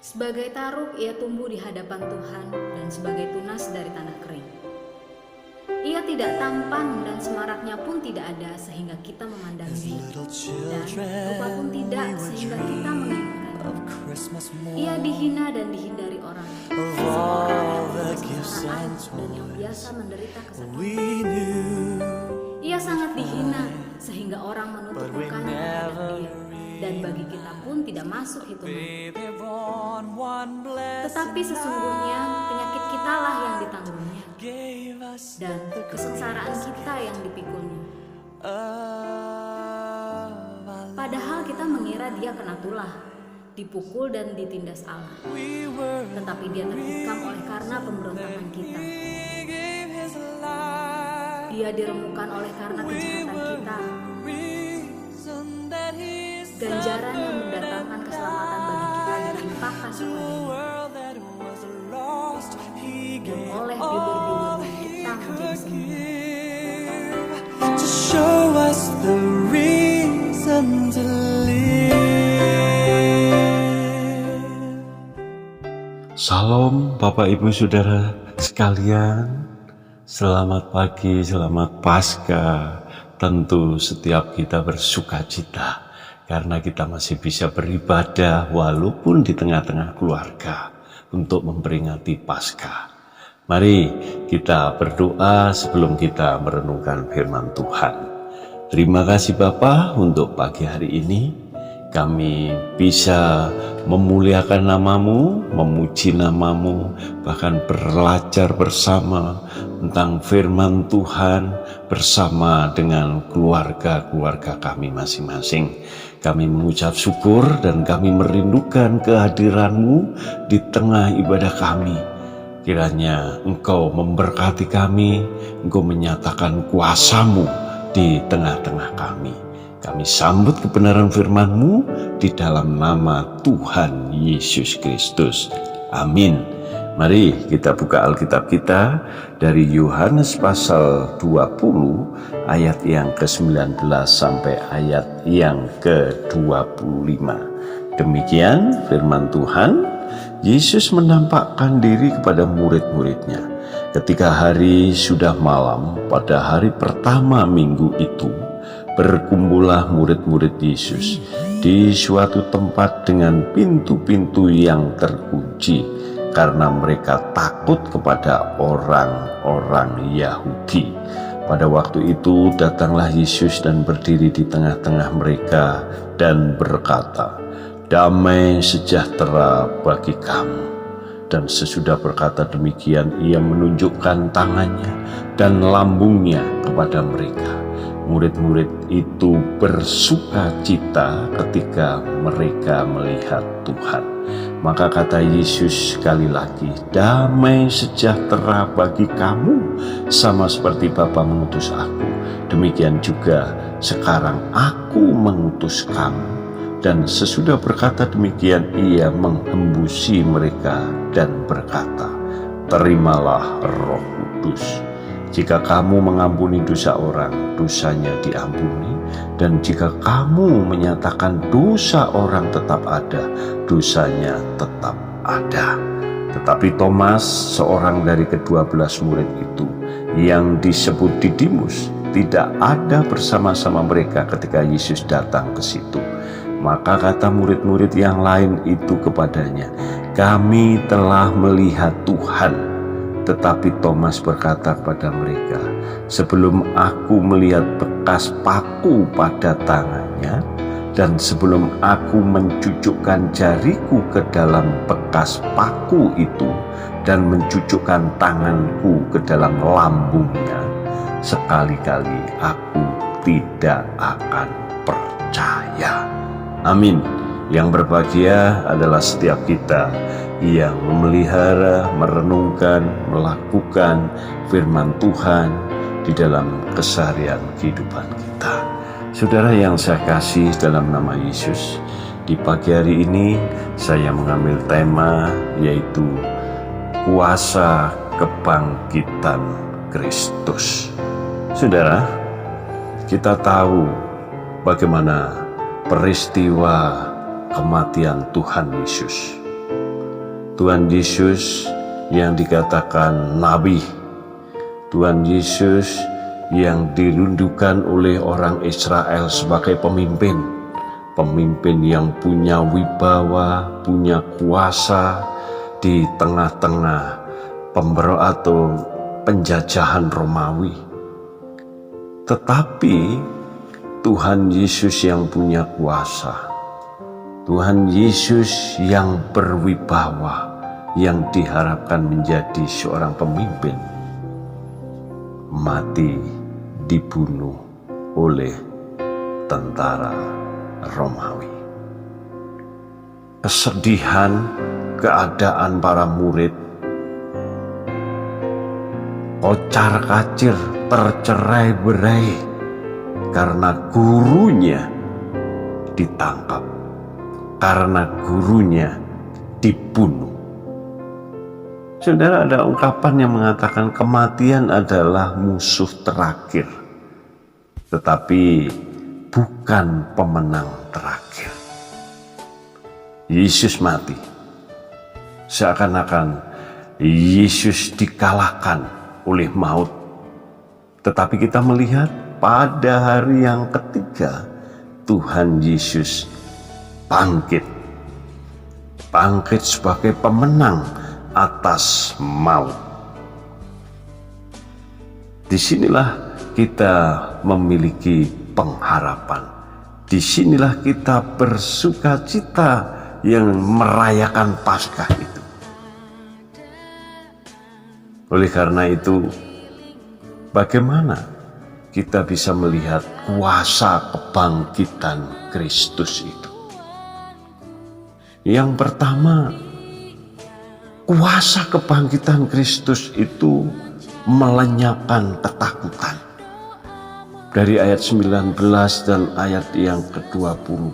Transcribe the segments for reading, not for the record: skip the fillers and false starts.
Sebagai taruk ia tumbuh di hadapan Tuhan dan sebagai tunas dari tanah kering. Ia tidak tampan dan semaraknya pun tidak ada sehingga kita memandangnya, dan rupa pun tidak sehingga kita menginginkannya. Ia dihina dan dihindari orang, seperti orang yang berkesusahaan dan yang biasa menderita kesakitan. Ia sangat dihina sehingga orang menutup mukanya terhadap dia, dan bagi kita pun tidak masuk hitungan. Tetapi sesungguhnya penyakit kitalah yang ditanggungnya, dan kesengsaraan kita yang dipikulnya. Padahal kita mengira dia kena tulah, dipukul dan ditindas Allah. Tetapi dia tertikam oleh karena pemberontakan kita. Dia diremukan oleh karena kejahatan kita. Ganjaran yang mendatangkan keselamatan bagi kita dilimpahkan kepadanya. Dan oleh bilur-bilurnya kita menjadi sembuh. To show us the reason to live. Salam Bapak Ibu Saudara sekalian. Selamat pagi, selamat Paskah. Tentu setiap kita bersuka cita karena kita masih bisa beribadah walaupun di tengah-tengah keluarga untuk memperingati Paskah. Mari kita berdoa sebelum kita merenungkan firman Tuhan. Terima kasih Bapa untuk pagi hari ini. Kami bisa memuliakan nama-Mu, memuji nama-Mu, bahkan belajar bersama tentang firman Tuhan bersama dengan keluarga-keluarga kami masing-masing. Kami mengucap syukur dan kami merindukan kehadiran-Mu di tengah ibadah kami. Kiranya Engkau memberkati kami, Engkau menyatakan kuasa-Mu di tengah-tengah kami. Kami sambut kebenaran firman-Mu di dalam nama Tuhan Yesus Kristus. Amin. Mari kita buka Alkitab kita dari Yohanes pasal 20 ayat yang ke-19 sampai ayat yang ke-25. Demikian firman Tuhan. Yesus menampakkan diri kepada murid-muridnya. Ketika hari sudah malam, pada hari pertama minggu itu, berkumpullah murid-murid Yesus di suatu tempat dengan pintu-pintu yang terkunci, karena mereka takut kepada orang-orang Yahudi. Pada waktu itu datanglah Yesus dan berdiri di tengah-tengah mereka dan berkata, "Damai sejahtera bagi kamu." Dan sesudah berkata demikian, ia menunjukkan tangannya dan lambungnya kepada mereka. Murid-murid itu bersuka cita ketika mereka melihat Tuhan. Maka kata Yesus sekali lagi, "Damai sejahtera bagi kamu, sama seperti Bapa mengutus aku. Demikian juga sekarang aku mengutus kamu." Dan sesudah berkata demikian, ia menghembusi mereka dan berkata, "Terimalah Roh Kudus. Jika kamu mengampuni dosa orang, dosanya diampuni. Dan jika kamu menyatakan dosa orang tetap ada, dosanya tetap ada." Tetapi Thomas, seorang dari ke-12 murid itu, yang disebut Didimus, tidak ada bersama-sama mereka ketika Yesus datang ke situ. Maka kata murid-murid yang lain itu kepadanya, "Kami telah melihat Tuhan." Tetapi Thomas berkata kepada mereka, "Sebelum aku melihat bekas paku pada tangannya, dan sebelum aku mencucukkan jariku ke dalam bekas paku itu, dan mencucukkan tanganku ke dalam lambungnya, sekali-kali aku tidak akan percaya." Amin. Yang berbahagia adalah setiap kita yang memelihara, merenungkan, melakukan firman Tuhan di dalam keseharian kehidupan kita. Saudara yang saya kasih dalam nama Yesus, di pagi hari ini saya mengambil tema yaitu kuasa kebangkitan Kristus. Saudara, kita tahu bagaimana peristiwa kematian Tuhan Yesus. Tuhan Yesus yang dikatakan nabi, Tuhan Yesus yang dirindukan oleh orang Israel sebagai pemimpin yang punya wibawa, punya kuasa di tengah-tengah atau penjajahan Romawi. Tetapi Tuhan Yesus yang punya kuasa, Tuhan Yesus yang berwibawa, yang diharapkan menjadi seorang pemimpin, mati dibunuh oleh tentara Romawi. Kesedihan keadaan para murid, kocar-kacir, tercerai-berai karena gurunya ditangkap, karena gurunya dibunuh. Saudara, ada ungkapan yang mengatakan kematian adalah musuh terakhir, tetapi bukan pemenang terakhir. Yesus mati, seakan-akan Yesus dikalahkan oleh maut. Tetapi kita melihat pada hari yang ketiga, Tuhan Yesus bangkit sebagai pemenang atas maut. Disinilah kita memiliki pengharapan. Disinilah kita bersukacita yang merayakan Paskah itu. Oleh karena itu, bagaimana kita bisa melihat kuasa kebangkitan Kristus itu? Yang pertama, kuasa kebangkitan Kristus itu melenyapkan ketakutan. Dari ayat 19 dan ayat yang ke-20.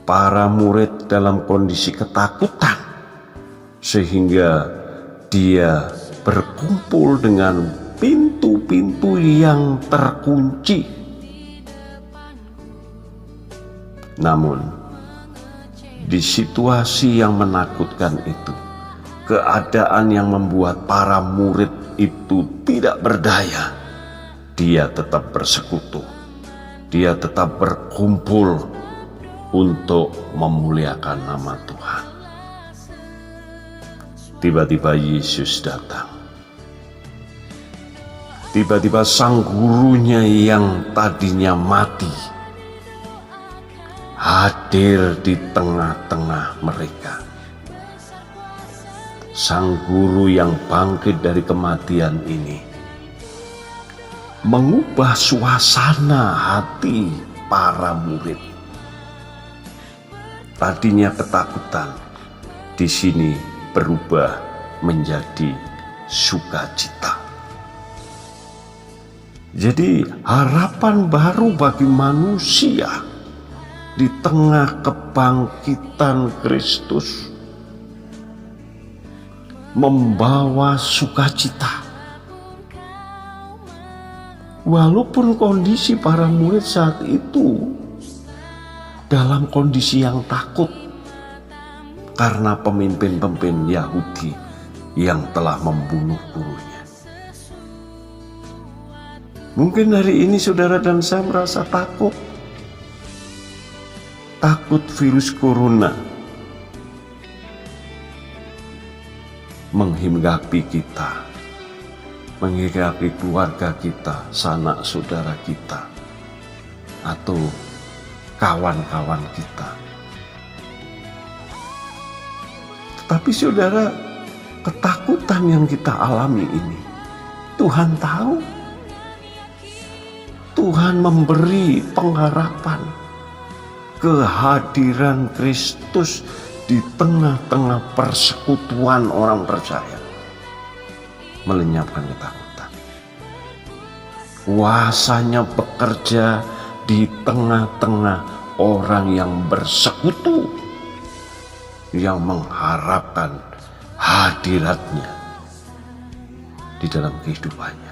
Para murid dalam kondisi ketakutan, sehingga dia berkumpul dengan pintu-pintu yang terkunci. Namun, di situasi yang menakutkan itu, keadaan yang membuat para murid itu tidak berdaya, dia tetap bersekutu, dia tetap berkumpul untuk memuliakan nama Tuhan. Tiba-tiba Yesus datang. Tiba-tiba sang gurunya yang tadinya mati hadir di tengah-tengah mereka. Sang guru yang bangkit dari kematian ini mengubah suasana hati para murid. Tadinya ketakutan, di sini berubah menjadi sukacita. Jadi harapan baru bagi manusia di tengah kebangkitan Kristus membawa sukacita. Walaupun kondisi para murid saat itu dalam kondisi yang takut karena pemimpin-pemimpin Yahudi yang telah membunuh gurunya. Mungkin hari ini saudara dan saya merasa takut. Takut virus corona menghinggapi kita, menghinggapi keluarga kita, sanak saudara kita, atau kawan-kawan kita. Tetapi saudara, ketakutan yang kita alami ini, Tuhan tahu. Tuhan memberi pengharapan, kehadiran Kristus di tengah-tengah persekutuan orang percaya, melenyapkan ketakutan. Kuasanya bekerja di tengah-tengah orang yang bersekutu, yang mengharapkan hadiratnya di dalam kehidupannya.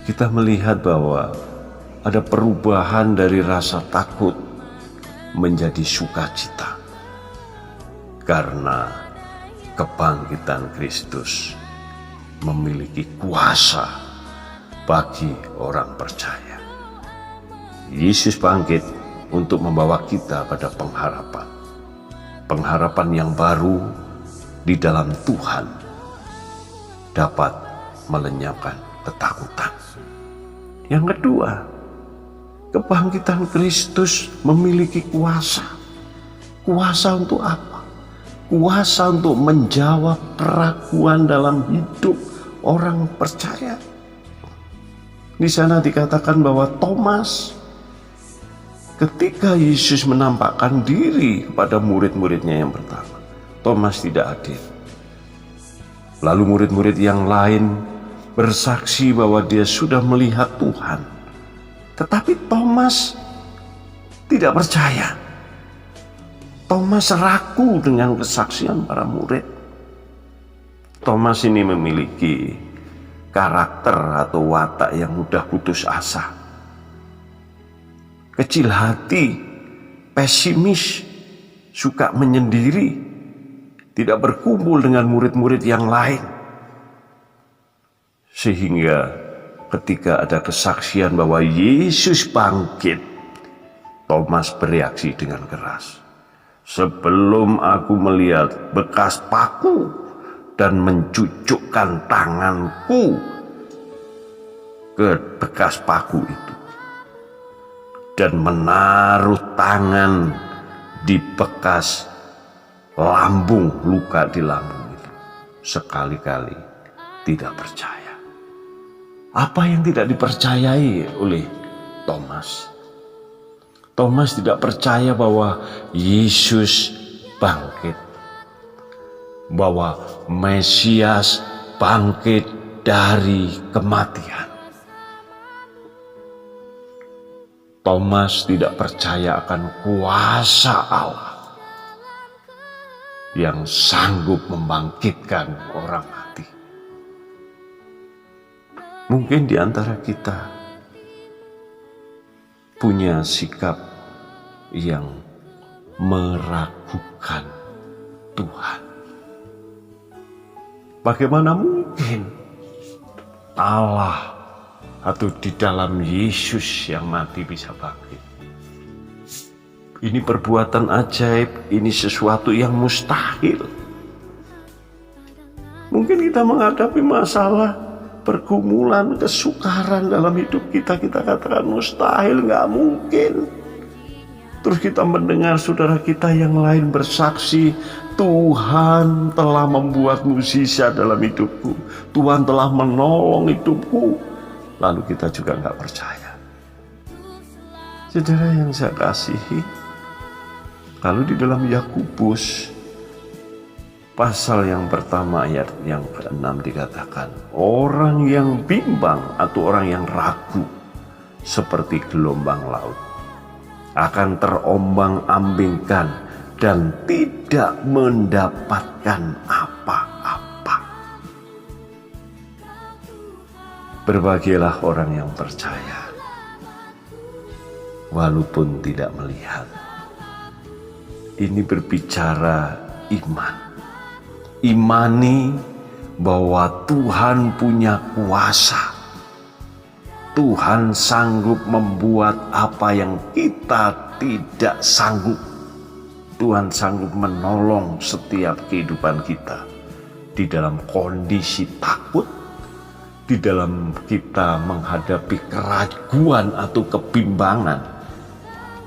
Kita melihat bahwa ada perubahan dari rasa takut menjadi sukacita. karena kebangkitan Kristus memiliki kuasa bagi orang percaya. Yesus bangkit untuk membawa kita pada pengharapan yang baru di dalam Tuhan dapat melenyapkan ketakutan. Yang kedua, kebangkitan Kristus memiliki kuasa. Kuasa untuk apa? Kuasa untuk menjawab keraguan dalam hidup orang percaya. Di sana dikatakan bahwa Thomas, ketika Yesus menampakkan diri kepada murid-muridnya yang pertama, Thomas tidak hadir. Lalu murid-murid yang lain bersaksi bahwa dia sudah melihat Tuhan. Tetapi Thomas tidak percaya. Thomas ragu dengan kesaksian para murid. Thomas ini memiliki karakter atau watak yang mudah putus asa, kecil hati, pesimis, suka menyendiri, tidak berkumpul dengan murid-murid yang lain. Sehingga ketika ada kesaksian bahwa Yesus bangkit, Thomas bereaksi dengan keras. Sebelum aku melihat bekas paku dan mencucukkan tanganku ke bekas paku itu, dan menaruh tangan di bekas lambung, luka di lambung itu, sekali-kali tidak percaya. Apa yang tidak dipercayai oleh Thomas? Thomas tidak percaya bahwa Yesus bangkit, bahwa Mesias bangkit dari kematian. Thomas tidak percaya akan kuasa Allah yang sanggup membangkitkan orang mati. Mungkin di antara kita punya sikap yang meragukan Tuhan. Bagaimana mungkin Allah atau di dalam Yesus yang mati bisa bangkit? Ini perbuatan ajaib, ini sesuatu yang mustahil. Mungkin kita menghadapi masalah, pergumulan, kesukaran dalam hidup kita, kita katakan mustahil, nggak mungkin. Terus kita mendengar saudara kita yang lain bersaksi, Tuhan telah membuat mukjizat dalam hidupku, Tuhan telah menolong hidupku. Lalu kita juga nggak percaya. Saudara yang saya kasihi, kalau di dalam Yakobus pasal yang pertama ayat yang ke-6 dikatakan, orang yang bimbang atau orang yang ragu seperti gelombang laut akan terombang-ambingkan dan tidak mendapatkan apa-apa. Berbahagialah orang yang percaya walaupun tidak melihat. Ini berbicara iman. Imani bahwa Tuhan punya kuasa. Tuhan sanggup membuat apa yang kita tidak sanggup. Tuhan sanggup menolong setiap kehidupan kita di dalam kondisi takut, di dalam kita menghadapi keraguan atau kebimbangan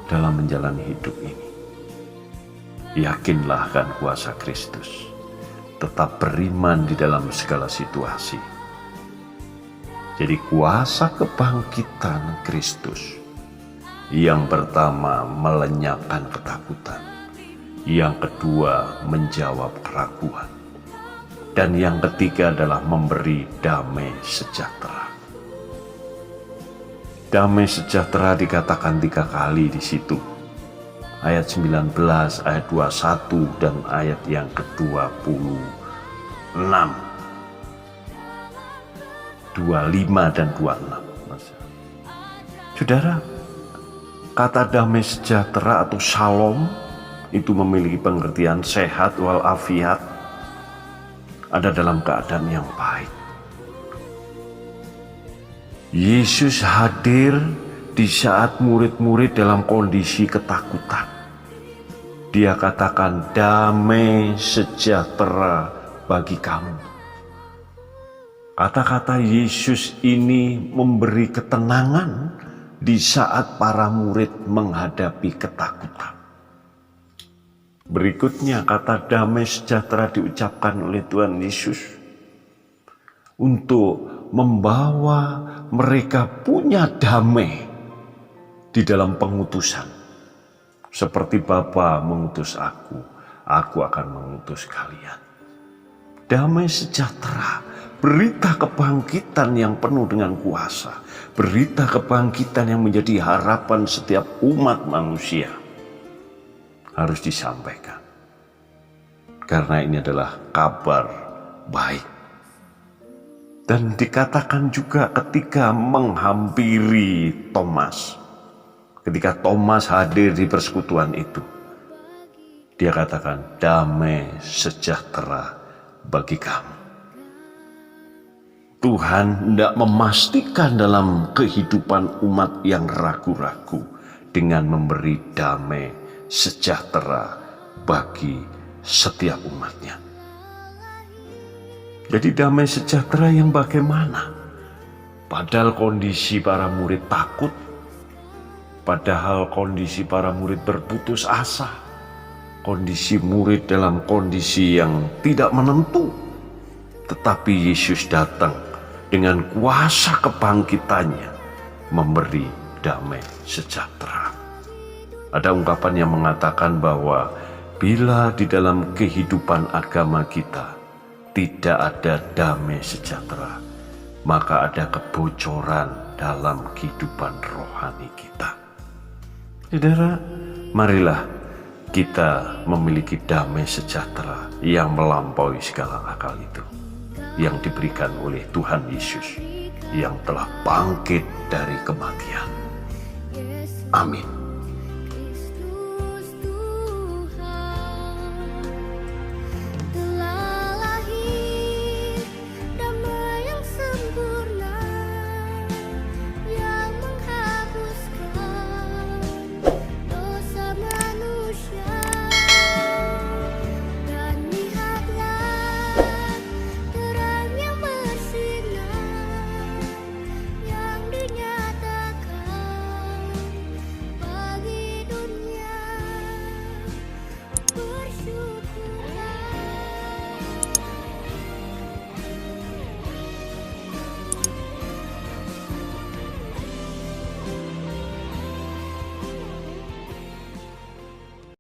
dalam menjalani hidup ini. Yakinlah akan kuasa Kristus. Tetap beriman di dalam segala situasi. Jadi kuasa kebangkitan Kristus yang pertama melenyapkan ketakutan, yang kedua menjawab keraguan, dan yang ketiga adalah memberi damai sejahtera. Damai sejahtera dikatakan 3 kali di situ. Ayat 19, ayat 21, dan ayat yang ke-26. 25 dan 26. Saudara, kata damai sejahtera atau shalom itu memiliki pengertian sehat walafiat, ada dalam keadaan yang baik. Yesus hadir di saat murid-murid dalam kondisi ketakutan. Dia katakan, damai sejahtera bagi kamu. Kata-kata Yesus ini memberi ketenangan di saat para murid menghadapi ketakutan. Berikutnya kata damai sejahtera diucapkan oleh Tuhan Yesus untuk membawa mereka punya damai di dalam pengutusan. Seperti Bapa mengutus aku akan mengutus kalian. Damai sejahtera, berita kebangkitan yang penuh dengan kuasa, berita kebangkitan yang menjadi harapan setiap umat manusia harus disampaikan. Karena ini adalah kabar baik. Dan dikatakan juga ketika menghampiri Thomas, ketika Thomas hadir di persekutuan itu, dia katakan, damai sejahtera bagi kamu. Tuhan hendak memastikan dalam kehidupan umat yang ragu-ragu dengan memberi damai sejahtera bagi setiap umatnya. Jadi damai sejahtera yang bagaimana? Padahal kondisi para murid takut, padahal kondisi para murid berputus asa, kondisi murid dalam kondisi yang tidak menentu. Tetapi Yesus datang dengan kuasa kebangkitannya memberi damai sejahtera. Ada ungkapan yang mengatakan bahwa bila di dalam kehidupan agama kita tidak ada damai sejahtera, maka ada kebocoran dalam kehidupan rohani kita. Saudara, marilah kita memiliki damai sejahtera yang melampaui segala akal itu, yang diberikan oleh Tuhan Yesus yang telah bangkit dari kematian. Amin.